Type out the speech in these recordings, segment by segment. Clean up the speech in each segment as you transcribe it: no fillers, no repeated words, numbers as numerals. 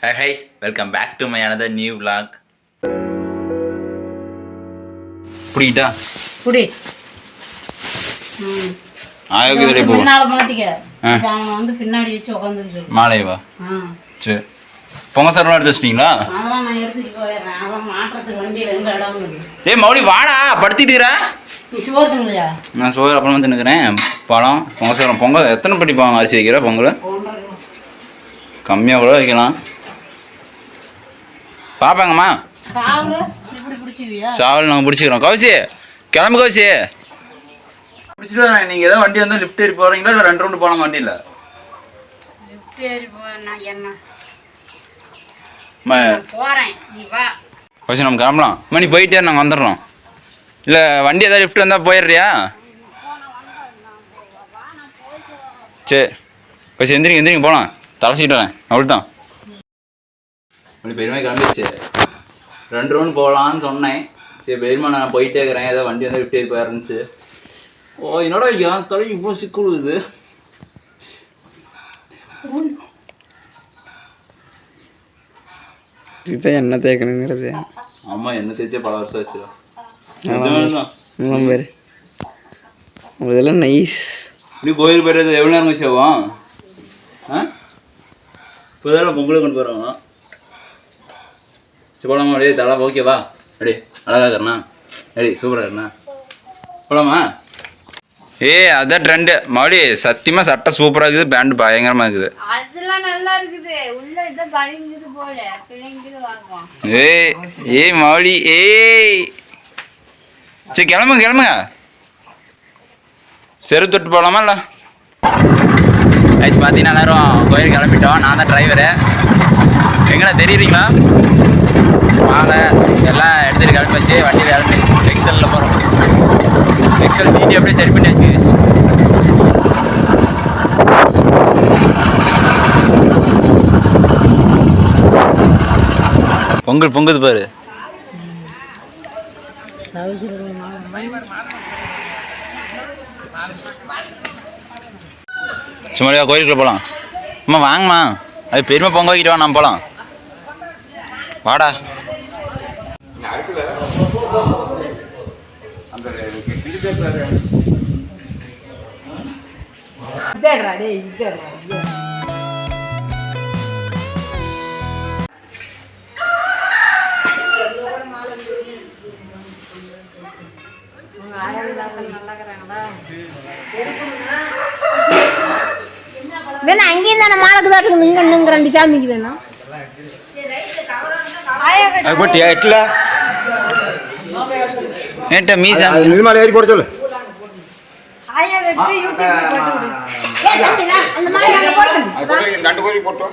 Hi guys, welcome back to my another new vlog. புடிடா புடி ஆயோக்கு இதே போ பின்னால மாட்டிக்க அவன் வந்து பின்னாடி வச்சு உட்கார்ந்துட்டு மாலைவா சரி பொங்க சரவணா எடுத்து வச்சிட்டீங்களா அதெல்லாம் நான் எடுத்துட்டு போயிடுறேன் அவன் மாற்றத்துக்கு வண்டியில் எந்த இடம் இருக்குது ஏய் மௌலி வாடா படுத்திட்டுறா சோறுங்களா நான் சோறு அப்புறம் வந்து நிற்கிறேன் பழம் பொங்க சரவணம் பொங்கல் எத்தனை பட்டி பாங்க அரிசி வைக்கிற பொங்கல் கம்மியாக கூட வைக்கலாம் பார்ப்பாங்கம்மா சாவல் நாங்கள் பிடிச்சிக்கிறோம் கௌசி கிளம்பு கௌசி பிடிச்சிட்டு நீங்கள் ஏதாவது வண்டி வந்து லிஃப்ட் ஏறி போகிறீங்களா இல்லை 2 ரவுண்டு போகலாம் வண்டியில் லிஃப்ட் ஏறி போகிறேன் நீ வா கௌசி நம்ம கிளம்பலாம் மணி போயிட்டே நாங்கள் வந்துடுறோம் இல்லை வண்டி ஏதாவது லிஃப்ட் வந்தால் போயிடுறியா சரி கௌசி எந்திரிங்க போகலாம் தலை சீட்டு வரேன் அவ்வளோதான் அப்படி பெருமை கிளம்பிடுச்சு 2 ரவுண்டு போகலான்னு சொன்னேன் சரி பெருமா நான் போயிட்டே இருக்கிறேன் ஏதோ வண்டி வந்து லிஃப்ட் ஏறி போயிருந்துச்சு ஓ என்னோட என் தலை இவ்வளோ சிக்குழுது இதுதான் எண்ணெய் தேய்க்கணுங்கிறது ஆமாம் எண்ணெய் தேய்ச்சே பல வருஷம் ஆச்சு பேர் இதெல்லாம் நைஸ் இப்படி கோயில் போய்ட்டு எவ்வளோ நேரம் வச்சு ஆகும் இப்போ இதெல்லாம் பொங்கலை கொண்டு போகிறாங்க சரி போகலாமா அப்படியே தலை ஓகேவா அடி அழகாக இருக்கண்ணா அடி சூப்பராக இருக்கண்ணா போகலாமா அதான் ட்ரெண்டு மறுபடி சத்தியமாக சட்டை சூப்பராக இருக்குது பேண்ட் பயங்கரமாக இருக்குது மறுபடி சரி கிளம்புங்க செரு தொட்டு போகலாமா இல்லை ஆச்சு பார்த்தீங்கன்னா எல்லாரும் கோயில் கிளம்பிட்டோம் நான் தான் டிரைவரு எங்கடா தெரியுறீங்களா மாலை எல்லாம் எடுத்துகிட்டு கிளம்பிச்சு வண்டி கிளம்பி எக்ஸலில் போகிறோம் எக்ஸல் சீட்டி அப்படியே சரி பண்ணியாச்சு பொங்குது பாரு சும்மாடியா கோயிலுக்குள்ள போகலாம் அம்மா வாங்கம்மா அது பெருமை பொங்க வைக்கிட்டு வா நம்ம போகலாம் வாடா அங்கேயும் தானே மாலைக்கு தான் இருக்குது இங்கே 2 சாமிக்கு தானே போட்டியா எட்ல ஏன்ட்ட மீசா இது மேலே ஏறி போட சொல்லு ஆயா வெட்டி யூடியூப் போட்டு விடு ஏய் தம்பிடா அந்த மாலை அங்க போடு 2 கோழி போட்டு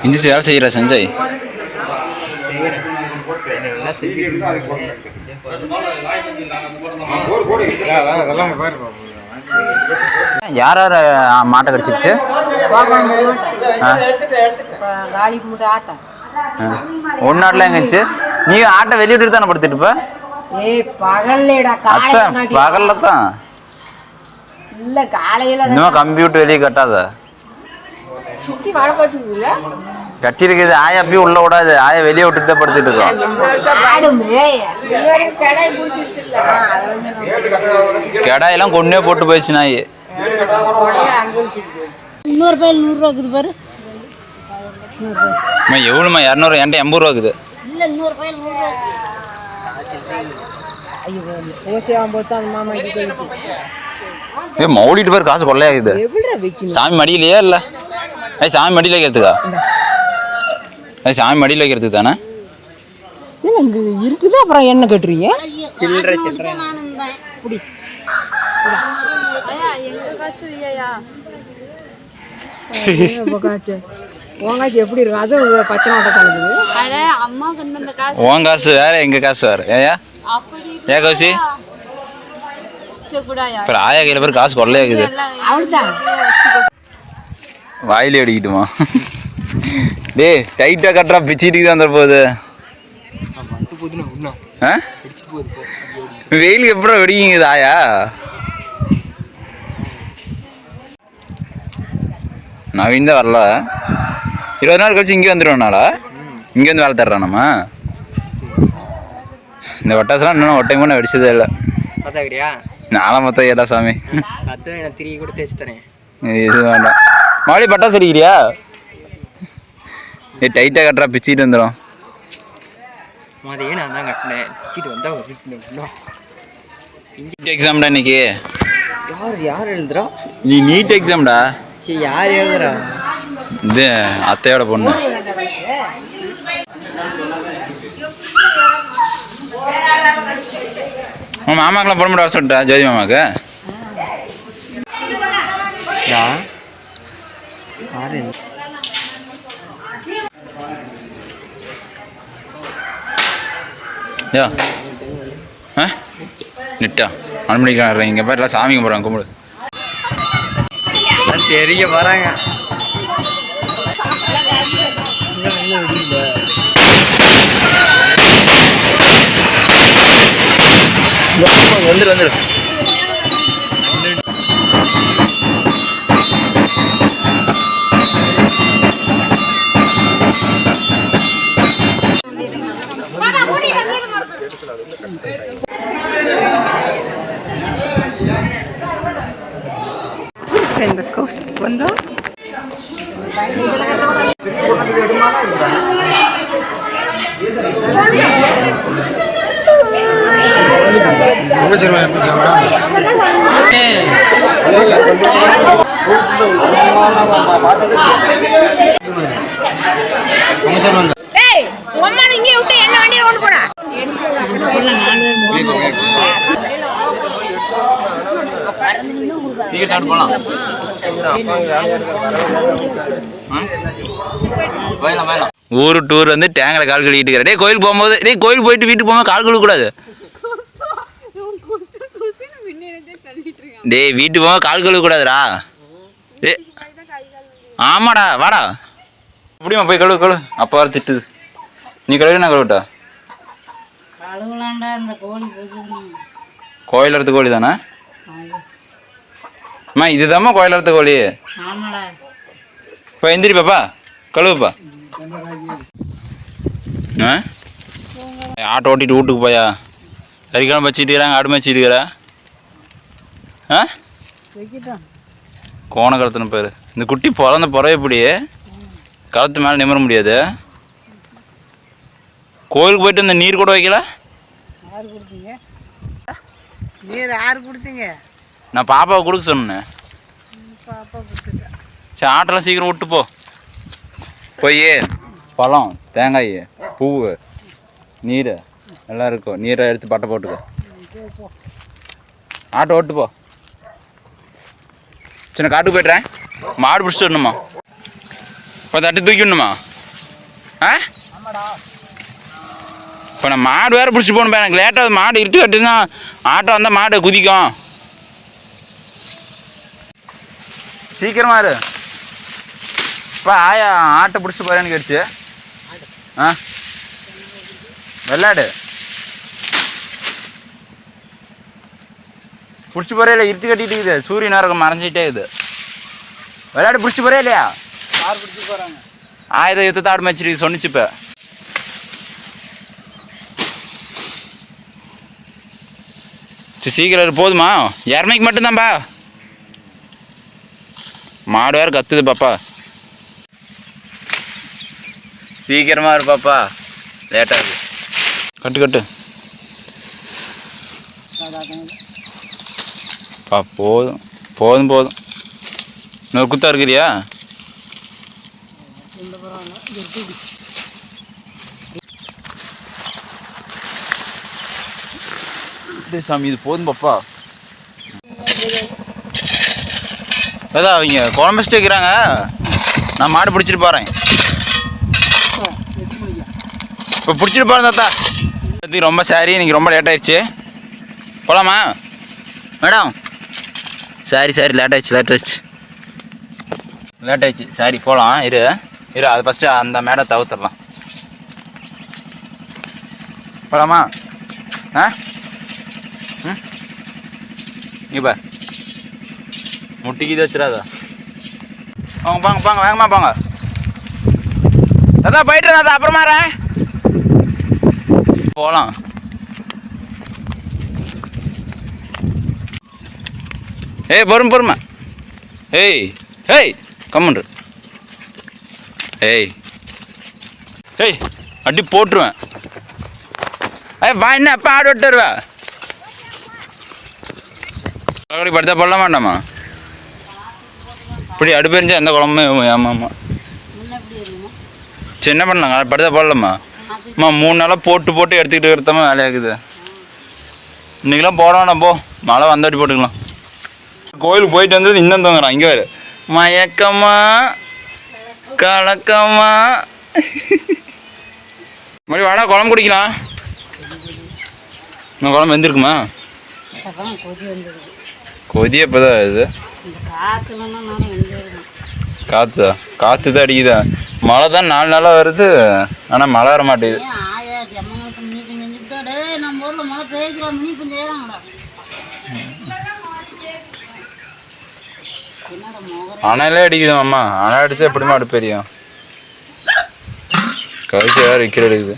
இந்த வேலை செய்கிற சஞ்சய் யார் மாட்டை கடிச்சிருச்சு ஒன்னாட்டில் எங்கச்சு நீ ஆட்டை வெளியிட்டு தானே படுத்துட்டு இப்ப பகல்ல தான் இல்ல காலையில இன்னும் கம்ப்யூட்டர் வெளியே கட்டாத சுத்தி வாழ போட்டுல கட்டி இருக்குது ஆயா அப்படியே உள்ள விடாது ஆயா வெளியே விட்டுட்டு தான் படுத்துட்டு இருக்கோம் கெடாயெல்லாம் கொன்னே போட்டு போயிடுச்சு நாய் இன்னொரு பையன் 100 ரூபா இருக்குது பாரு எவ்வளோமா 200 என்கிட்ட 80 ரூபா இருக்குது இல்ல இன்னொரு பையன் 100 ரூபா மௌலிட்டு பேர் காசு கொள்ளையாகுது சாமி மடியிலையா இல்ல சாமி மடியில வைக்கிறதுக்கா சாமி மடியில வைக்கிறதுக்கு தானே இருக்குது அப்புறம் என்ன கட்டுறீங்க சில்லறை எப்படி இருக்கு அது பச்சை நாட்டை உன் காசு வேற எங்க காசு வேற ஏயா ஏ கௌசி ஆயா கையில பேர் காசு கொள்ளையாக்குது வாயிலே அடிக்கிட்டுமா? டேய் டைட்டாக கட்டுறா, பிச்சுட்டு தான் வந்துட போகுது. ஆ வெயிலுக்கு எப்பறம் வெடிக்குது ஆயா? நவீன் தான் வரல. 20 நாள் கழிச்சு இங்கே வந்துடுவோம்னாலா? இங்கேருந்து வேலை தர்றான் நம்ம. இந்த வட்டாசெல்லாம் இன்னும் ஒரு டைம் கூட வெடிச்சதே இல்லை. நானும் மொத்தம் ஏடா சாமி. இது வேண்டாம். மறுபடியும் பட்டாசு அடிக்கிறியா? ஏ டைட்டாக கட்டுறா, பிச்சுட்டு வந்துடும். எக்ஸாம்டா இன்னைக்கு. யார் எழுதுறா? நீ நீட் எக்ஸாம்டா. யார் எழுதுறா? இது அத்தையோட பொண்ணு. மாமாக்கெல்லாம் போட முடியாது சொல்லிட்டா, ஜோதி மாமாக்கு. யா ஆ நெட்டா அனுமதிக்கிறாங்க. இங்கே பாரு எல்லாம் சாமிக்கு போகிறாங்க, கும்பிடு. தெரிய வராங்க. வந்துடு வந்துடு. இந்த கோஸ்ட் வந்தா சீக்கிரம் போகலாம். ஊரு டூர் வந்து டேங்கில் கால் கழுவிட்டு இருக்கிற. டே கோயில் போகும்போது, டே கோயில் போயிட்டு வீட்டுக்கு போகும்போது கால் கழுவக்கூடாது. டே வீட்டுக்கு போகும்போது கால் கழுவக்கூடாதுடா. டே ஆமாடா வாடா. அப்படியுமா போய் கழுவு கழுவு. அப்போ வர திட்டுது. நீ கழுவி நான் கழுவிட்டா? கோயில் இடத்து கோழி தானே அம்மா? இதுதாம்மா கோயில் இடத்து கோழி. இப்போ எந்திரி பாப்பா, கழுவுப்பா. ஆ ஆட்டோ ஓட்டிட்டு வீட்டுக்கு போயா? கறிக்காலம் வச்சுட்டு இருக்கிறாங்க, ஆடு மேய்ச்சிட்டு இருக்கிறா. ஆ கோண கழுத்துன்னு பேர். இந்த குட்டி பிறந்த பிறவை இப்படி கழுத்து மேலே நிமிர முடியாது. கோயிலுக்கு போயிட்டு இந்த நீர் கூட வைக்கல. நீர் யாரு கொடுத்தீங்க? நான் பாப்பாவை கொடுக்க சொன்னேன். சரி ஆட்டெல்லாம் சீக்கிரம் விட்டு போ. போய் பழம், தேங்காய், பூவு, நீர் எல்லாம் இருக்கும். நீரை எடுத்து பட்டை போட்டுக்கோ. ஆட்டோ ஓட்டு போ. சின்ன காட்டுக்கு போய்ட்றேன். மாடு பிடிச்சிட்டு வரணுமா? இப்போ தட்டி தூக்கி விடணுமா? ஆ இப்போ நான் மாடு வேறு பிடிச்சி போகணும். எனக்கு லேட்டாக மாடு இருட்டு கட்டுன்னா ஆட்டோ வந்தால் மாடு குதிக்கும். சீக்கிரமா இரு. இப்போ ஆயா ஆட்டை பிடிச்சி போகிறேன்னு கேட்டுச்சு. ஆ வெள்ளாடு பிடிச்சி போகிறே இல்லை, இருட்டு கட்டிட்டு இருக்குது. சூரிய நேரம் மறைஞ்சிட்டே இருக்குது. விளையாடு பிடிச்சி போகிறே இல்லையா? யார் பிடிச்சி போகிறாங்க? ஆயுத யுத்தத்தை ஆடு மேய்ச்சிருக்கு சொன்னிச்சு. இப்போ சீக்கிரம் போதுமா? இரமைக்கு மட்டும்தான்ப்பா. மாடு வேறு கத்துது பாப்பா. சீக்கிரமா இரு பாப்பா, லேட்டாக இருக்கு. கட்டு கட்டு பா. போதும் போதும் போதும். இன்னொரு குத்தா இருக்கிறியா? சாமி இது போதும் பாப்பா. அதான் அவங்க குழம்பு வச்சுட்டு இருக்கிறாங்க. நான் மாடு பிடிச்சிட்டு போகிறேன். இப்போ பிடிச்சிட்டு போகிறேன் தாத்தா. ரொம்ப சாரி, இன்னைக்கு ரொம்ப லேட் ஆயிடுச்சு. போகலாமா மேடம்? சாரி லேட் ஆயிடுச்சு. லேட் ஆயிடுச்சு. சரி போகலாம். இரு அது ஃபஸ்ட்டு அந்த மேடை தவிர்த்துடலாம். போகலாமா? ஆ ம் இப்போ முட்டிக்கிது வச்சிடாதா? போங்க வேகமாக போங்க. அதான் போயிட்டு இருந்தா அப்புறமா போகலாம். ஏய் பொறுமை. ஏய் கம்முன்று. ஏய் அடி போட்டுருவேன். வா என்ன அப்போ ஆடு விட்டு வருவா. கலக்கடி படுத்தா போடல மாட்டாமா? இப்படி அடுப்பு எரிஞ்சா எந்த குழம்புமே ஆமாம்மா. சரி என்ன பண்ணலாங்க படுத்தா போடலாமா? 3 நாளாக போட்டு எடுத்துக்கிட்டு இருக்கிறதாம வேலையாக்குது. இன்றைக்கெலாம் போட வேணாம் போ, மழை வந்தாட்டி போட்டுக்கலாம். கோயிலுக்கு போயிட்டு வந்தது இன்னும் தூங்குறான். இங்கே வேறு மயக்கமா கலக்கமா. மறுபடி வாடா குழம்பு குடிக்கலாம். இன்னும் குழம்பு வெந்திருக்குமா? கொதி எப்போதான் இது? காற்று தான் அடிக்குதா? மழை தான் 4 நாளாக வருது, ஆனால் மழை வர மாட்டேங்குது. அணையிலே அடிக்குது அம்மா. அணை அடிச்சா எப்படிமா அடுப்பு எரியும்? கவிசி வேறு விற்கிற எடுக்குது.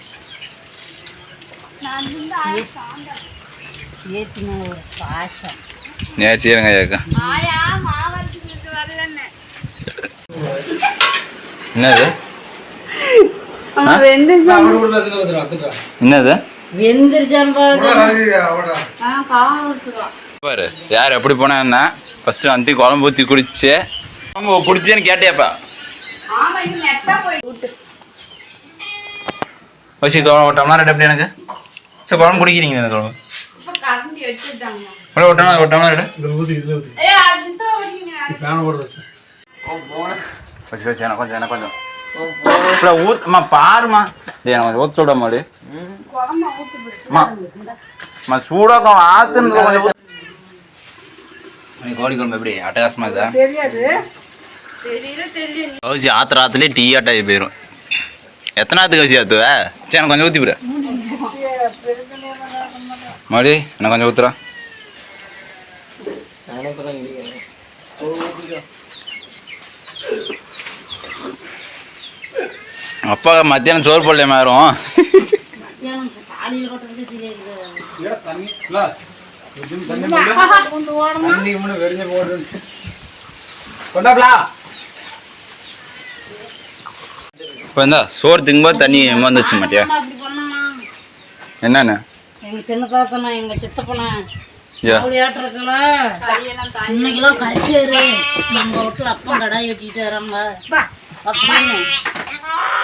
நேர்ச்சிருங்க ஏக்கா. என்னது பாரு யார் எப்படி போனா என்ன? ஃபர்ஸ்ட் அந்தி குழம்பு ஊற்றி குடிச்சு குழம்பு பிடிச்சேன்னு கேட்டியாப்பா? வச்சு ஒரு டம்ளர் எப்படி எனக்கு? சரி குழம்பு குடிக்கிறீங்க இந்த குழம்பு ஒரு டம்ளர் வச்சு எனக்கு கொஞ்சம் ஊத்துமா பாருமா. எனக்கு கொஞ்சம் ஊற்ற சொல்ற மாதிரி சூடாக ஆத்துன்னு கொஞ்சம். கோழி குழம்பு எப்படி அட்டகாசமா இருக்கா? கவுசி ஆத்துலேயே டீ ஆட்டாகி போயிடும். எத்தனாவது கவுசி ஆத்துவ? சரி எனக்கு கொஞ்சம் ஊற்றி விட மறுபடி எனக்கு கொஞ்சம் ஊத்துறா. அப்பா மத்தியானம் சோறு போடலையா மாறும்? இப்போ இந்த சோறு திங்கும்போது தண்ணி வந்துச்சு மாட்டியா? என்னன்னு எங்க சின்ன தாத்தனா எங்க சித்தப்பனா விளையாட்டுருக்கல இன்னைக்கெல்லாம் கச்சேரி. நம்ம வீட்டுல அப்பம் கடாய் வெட்டிட்டு வராங்க அப்படின்னு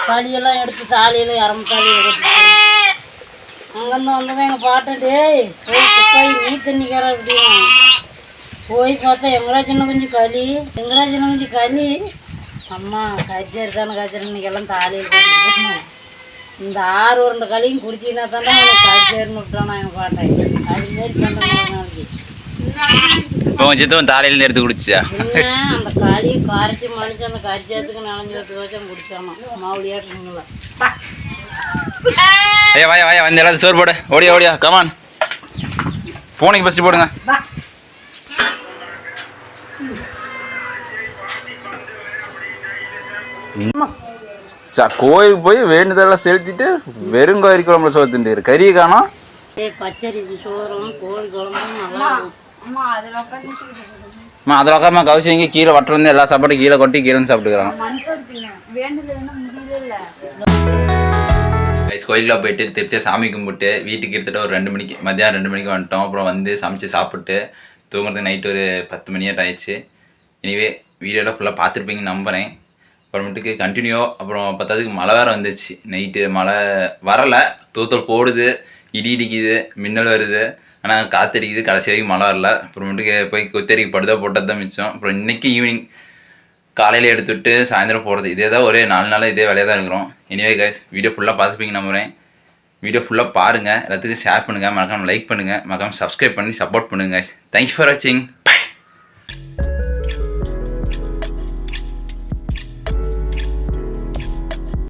களியெல்லாம் எடுத்து தாலியில இறம்பு தாலி எடுத்து அங்கேருந்து வந்ததான் எங்கள் பாட்டுட்டு போய் நீ தண்ணிக்கார அப்படியும் போய் பார்த்தா எங்கடா சின்ன கொஞ்சம் களி அம்மா கச்சேரி தானே கச்சேரி இன்னைக்கெல்லாம் தாலியில் போட்டு இந்த 6 உருண்டை களியும் குடிச்சின்னா தானே கச்சேரின்னு விட்டானா எங்கள் பாட்டை. அதுமாரி பண்ணுறாங்க. கொஞ்சம் தாலையில எடுத்து குடிச்சியா? அந்த களியை கரைச்சி மலிச்சு அந்த கரிச்சத்துக்கு நனைஞ்சு வச்சு குடிச்சாமா மாவுளியாட்டுங்களா. வாயா வந்து எல்லாத்தையும் சோறு போடு. ஓடியா கமான் பூனைக்கு ஃபஸ்ட்டு போடுங்க. கோயிலுக்கு போய் வேண்டுதெல்லாம் செலுத்திட்டு வெறும் கோயில் குழம்புல சோறு திண்டு கறியை காணோம். பச்சரி சோறும் கோழி குழம்பும் நல்லா. அதில் உட்காரமா கவுசி இங்கே கீழே வட்டம் வந்து எல்லா சாப்பாடும் கீழே கொட்டி கீழே சாப்பிட்டுக்கிறாங்க. கோயிலில் போயிட்டு திருப்தியாக சாமி கும்பிட்டு வீட்டுக்கு எடுத்துகிட்டு ஒரு 2 மணிக்கு மத்தியானம் 2 மணிக்கு வந்துட்டோம். அப்புறம் வந்து சமைச்சு சாப்பிட்டு தூங்குறதுக்கு நைட்டு ஒரு 10 மணியாட்ட ஆயிடுச்சு. இனிவே வீடியோவில் ஃபுல்லாக பார்த்துருப்பீங்கன்னு நம்புகிறேன். அப்புறமேட்டுக்கு கண்டினியூ அப்புறம் பத்தாவதுக்கு மழை வேறு வந்துச்சு. நைட்டு மழை வரலை, தூத்தல் போடுது, இடி இடிக்குது, மின்னல் வருது, ஆனால் காற்றடிக்குது. கடைசி வரைக்கும் மழை வரல. அப்புறமேட்டுக்கு போய் கொத்தரிக்கு படுதா போட்டது தான் மிச்சம். அப்புறம் இன்றைக்கி ஈவினிங் காலையில் எடுத்துவிட்டு சாயந்தரம் போகிறது இதே தான். ஒரே 4 நாளாக இதே வேலையாக தான் இருக்கிறோம். எனிவே கைஸ் வீடியோ ஃபுல்லாக பார்த்துப்பீங்க நம்புகிறேன். வீடியோ ஃபுல்லாக பாருங்கள், எல்லாத்துக்கும் ஷேர் பண்ணுங்கள், மறக்காமல் லைக் பண்ணுங்கள், மறக்காமல் சப்ஸ்கிரைப் பண்ணி சப்போர்ட் பண்ணுங்கள் கைஸ். தேங்க்யூ ஃபார் வாட்சிங்.